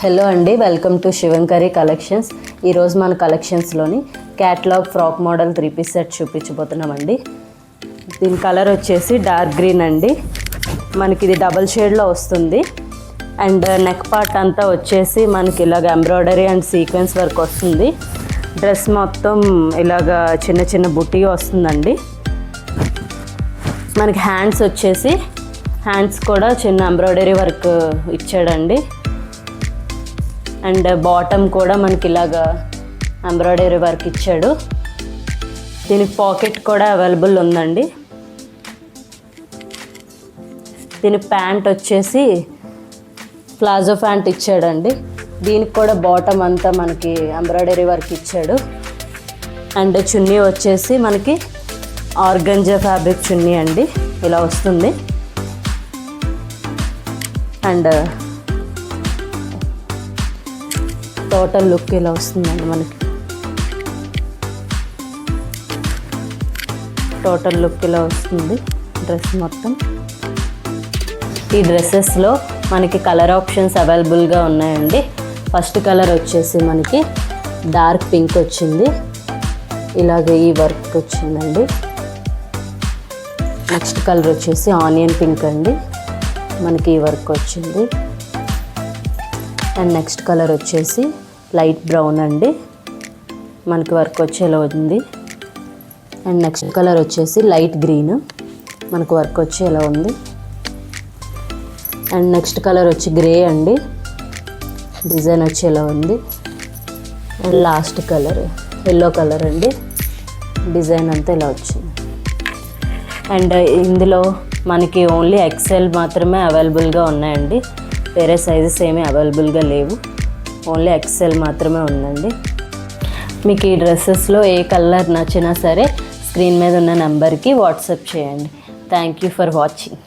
Hello అండి, welcome to శివంకరి collections. ఈరోజు మన కలెక్షన్స్లోని catalogue frock model 3 piece set చూపించబోతున్నామండి. దీని కలర్ వచ్చేసి డార్క్ గ్రీన్ అండి. మనకి ఇది డబల్ షేడ్లో వస్తుంది. అండ్ నెక్ పార్ట్ అంతా వచ్చేసి మనకి ఇలాగ ఎంబ్రాయిడరీ అండ్ సీక్వెన్స్ వర్క్ వస్తుంది. డ్రెస్ మొత్తం ఇలాగ చిన్న చిన్న బుట్టి వస్తుందండి. మనకి హ్యాండ్స్ కూడా చిన్న ఎంబ్రాయిడరీ వర్క్ ఇచ్చాడండి. అండ్ బాటమ్ కూడా మనకి ఇలాగా ఎంబ్రాయిడరీ వర్క్ ఇచ్చాడు. దీనికి పాకెట్ కూడా అవైలబుల్ ఉందండి. దీని ప్యాంట్ వచ్చేసి ప్లాజో ప్యాంట్ ఇచ్చాడండి. దీనికి కూడా బాటమ్ అంతా మనకి ఎంబ్రాయిడరీ వర్క్ ఇచ్చాడు. అండ్ చున్నీ వచ్చేసి మనకి ఆర్గంజా ఫ్యాబ్రిక్ చున్నీ అండి, ఇలా వస్తుంది. అండ్ టోటల్ లుక్ ఇలా వస్తుందండి. మనకి టోటల్ లుక్ ఇలా వస్తుంది డ్రెస్ మొత్తం. ఈ డ్రెస్సెస్లో మనకి కలర్ ఆప్షన్స్ అవైలబుల్గా ఉన్నాయండి. ఫస్ట్ కలర్ వచ్చేసి మనకి డార్క్ పింక్ వచ్చింది, ఇలాగే ఈ వర్క్ వచ్చిందండి. నెక్స్ట్ కలర్ వచ్చేసి ఆనియన్ పింక్ అండి, మనకి ఈ వర్క్ వచ్చింది. అండ్ నెక్స్ట్ కలర్ వచ్చేసి లైట్ బ్రౌన్ అండి, మనకి వర్క్ వచ్చేలా ఉంది. అండ్ నెక్స్ట్ కలర్ వచ్చేసి లైట్ గ్రీన్, మనకు వర్క్ వచ్చేలా ఉంది. అండ్ నెక్స్ట్ కలర్ వచ్చి గ్రే అండి, డిజైన్ వచ్చేలా ఉంది. And last colour yellow colour అండి, డిజైన్ అంతా ఇలా వచ్చింది. అండ్ ఇందులో మనకి ఓన్లీ ఎక్సెల్ మాత్రమే అవైలబుల్గా ఉన్నాయండి. వేరే సైజెస్ ఏమీ అవైలబుల్గా లేవు, ఓన్లీ ఎక్సెల్ మాత్రమే ఉందండి. మీకు ఈ డ్రెస్సెస్లో ఏ కలర్ నచ్చినా సరే స్క్రీన్ మీద ఉన్న నెంబర్కి వాట్సాప్ చేయండి. Thank you for watching.